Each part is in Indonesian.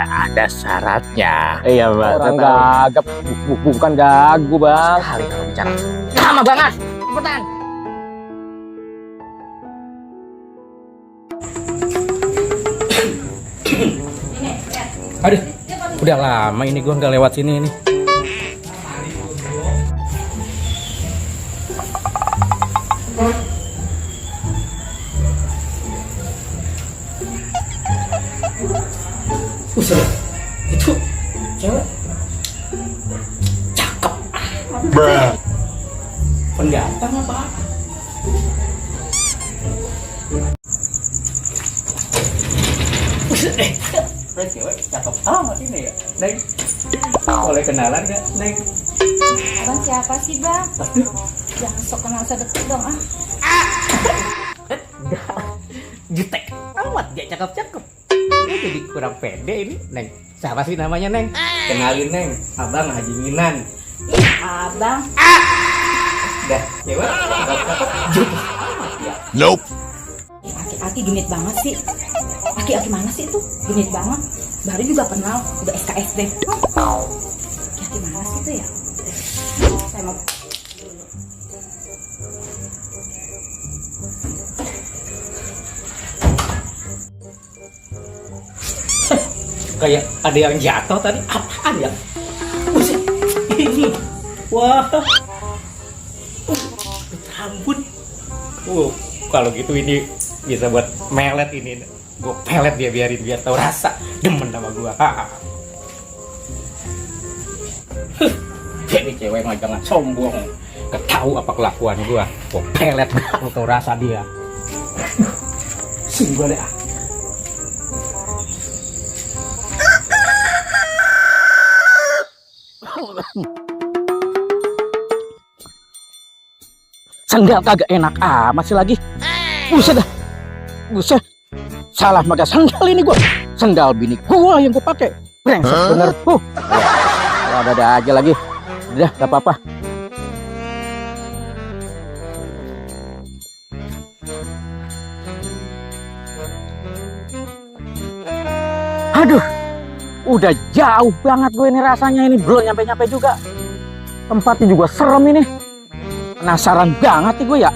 Ada syaratnya. Iya Mbak. Orang gagap, bukan gagu Bang. Sekali kalau bicara. Lama banget. Cepetan. Aduh, udah lama ini gua nggak lewat sini ini. Buset, itu cewek cakep. Pendatang apa? Buset, cewek cakep amat ini ya, Neng. Boleh kenalan nggak, Neng? Abang siapa sih bang? Jangan sok kenal sedeket dong ah. Jutek amat, dia cakep-cakep. Ini jadi kurang pede ini, Neng. Siapa sih namanya, Neng? Kenalin, Neng. Abang Haji Minan. Abang. Dah, cewek cakep-cakep. Jutek amat ya. Nope. Aki-aki genit banget sih. Aki-aki mana sih itu? Genit banget. Baru juga kenal, udah SKSD. Aki-aki mana sih itu ya? Saya mau Kayak ada yang jatuh tadi. Apaan ya? Buset, ini. Wah. Rambut. Kalau gitu ini bisa buat melet ini. Gue pelet dia, biarin biar tahu rasa. Demen sama gua. Ini cewek mah jangan sombong. Ketahu apa kelakuan gua. Gue pelet biar tahu rasa dia. Sini gua deh ah. Sendal kagak enak amat sih lagi. Buset dah. Buset. Salah pakai sendal ini gua. Sendal bini gua yang gua pakai. Brengsek bener. Ada aja lagi. Udah, gak apa-apa. Aduh. Udah jauh banget gue ini rasanya ini. Belum nyampe-nyampe juga. Tempatnya juga serem ini. Penasaran banget nih gue ya.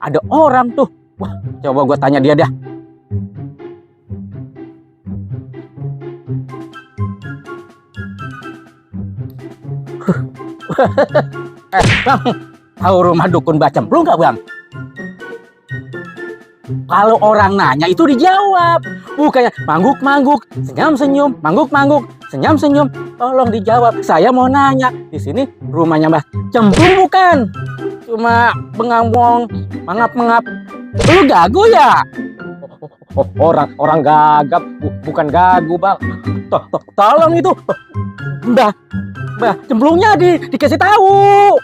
Ada orang tuh. Wah, coba gue tanya dia dah. Bang, tahu rumah dukun Bacemplung nggak Bang? Kalau orang nanya itu dijawab, bukannya mangguk-mangguk, senyum-senyum, mangguk-mangguk, senyum-senyum. Tolong dijawab. Saya mau nanya, di sini rumahnya Mbah Cemplung bukan? Cuma bengambong, mangap-mangap. Lu gagu ya? Orang gagap, bukan gagu Bang. Tolong itu Mbah Cemplungnya dikasih tahu.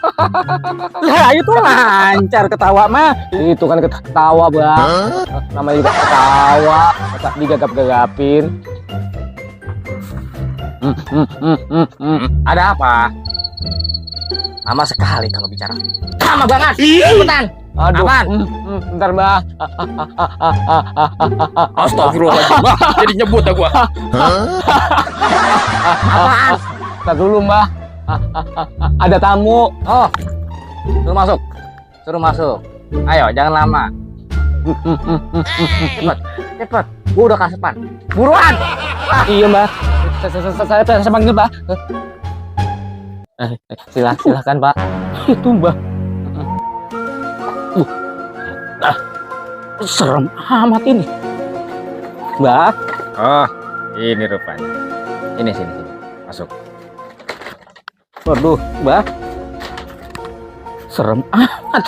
Lah itu lancar ketawa mah. Itu kan ketawa Bang. Namanya juga ketawa. Masa digagap-gagapin. Ada apa? Lama sekali kalau bicara. Lama banget. Cepetan. Aduh. Apaan? Bentar Mbah. Astagfirullahaladzim. Jadi nyebut dah gua. Apaan? Bentar dulu Mbah. Ada tamu. Oh, suruh masuk. Suruh masuk. Ayo, jangan lama. Cepet. Gua udah kasepan. Buruan. Iya Mbah. Saya panggil Mbah. Silahkan Pak. Itu Mbah. Serem amat ini. Mbah. Oh, ini rupanya. Ini sini. Masuk. Waduh, Mbah. Serem amat.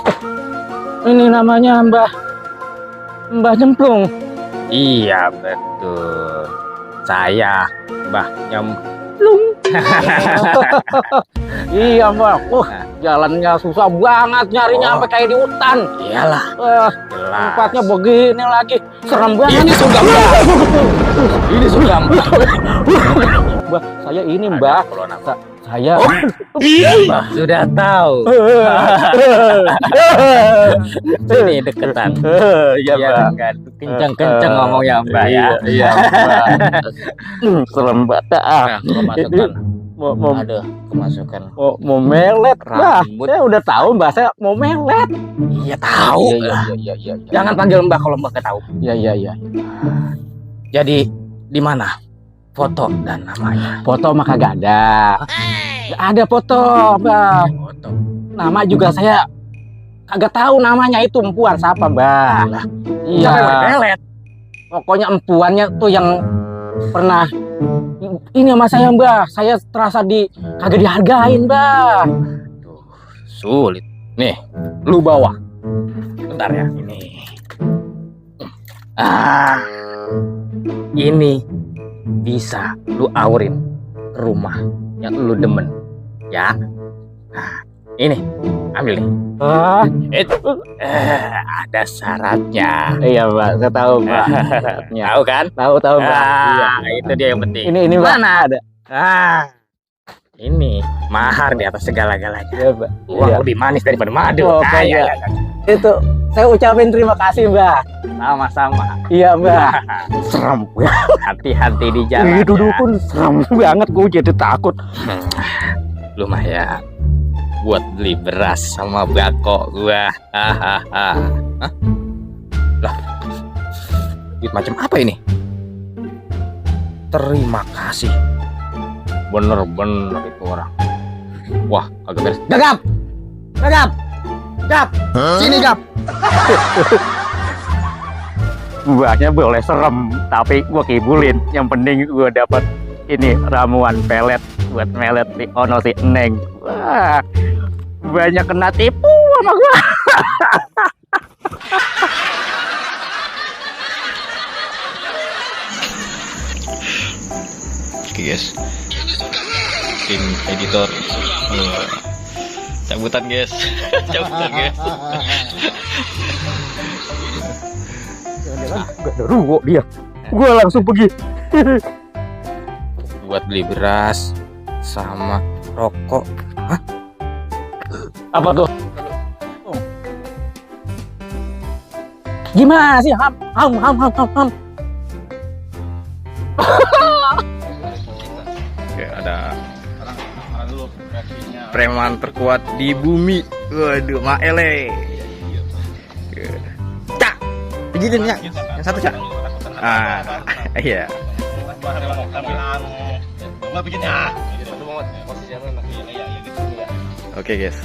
Ini namanya Mbah Cemplung. Iya, betul. Saya Mbah Nyemplung. Iya Mbah. Jalannya susah banget nyarinya sampai kayak di hutan. Iyalah. Jelas. Tempatnya begini lagi. Serem banget. Ini sugam. Ini sugam. Mbah, saya ini Mbah. Saya Mbah sudah tahu. Sini deketan. Iya, Mbah. Kan kencang-kencang ngomong ya Mbah ya. Iya, Mbah. Serem banget. Nah, kemasukan. Mau Aduh, kemasukan. mau melet, Mbah. Rambut. Saya udah tahu, Mbah. Saya mau melet. Iya tahu. Iya. Jangan panggil Mbah kalau Mbah nggak tahu. Iya. Jadi di mana foto dan namanya? Foto mah kagak ada. Nggak ada foto, Mbah. Foto. Nama juga saya kagak tahu namanya itu empuan siapa, Mbah. Siapa yang Iya. melet? Pokoknya empuannya tuh yang pernah ini sama saya, Mbah. Saya terasa kagak dihargain, Mbah. Duh, sulit. Nih, lu bawa. Bentar ya, ini. Ini bisa lu aurin ke rumah yang lu demen, ya. Nah, ini ambil nih. Ada syaratnya. Iya, Mbak. Saya tahu, Mbak. Syaratnya. Tahu kan? Tahu, Mbak. Iya. Itu dia yang penting. Ini Mbak. Mana? Ada. Ini mahar di atas segala-galanya. Iya, Mbak. Uang Iya. lebih manis daripada madu. Oh, Ah, iya. ya. Itu saya ucapin terima kasih, Mbak. Sama-sama. Iya, Mbak. Serem. Hati-hati di jalan. Itu dukun serem banget, gue jadi takut. Lumayan buat beli beras sama bako gua. Hah? Lah, duit macam apa ini? Terima kasih. Bener-bener itu orang. Wah, kagak beres. Gagap. Sini Gap. Mbaknya boleh serem, tapi gue kibulin. Yang penting gue dapat ini ramuan pelet buat melet di ono si Neng. Wah, banyak kena tipu sama gue. Oke guys, tim editor cabutan guys. Gak ada ruwo dia. Gue langsung pergi. Buat beli beras sama rokok. Apa tuh? Gimana sih? Ham. Oke, ada preman terkuat di bumi. Waduh, Maele. Cak, pijitin ya. Yang satu, Cak. Iya. Oke, guys.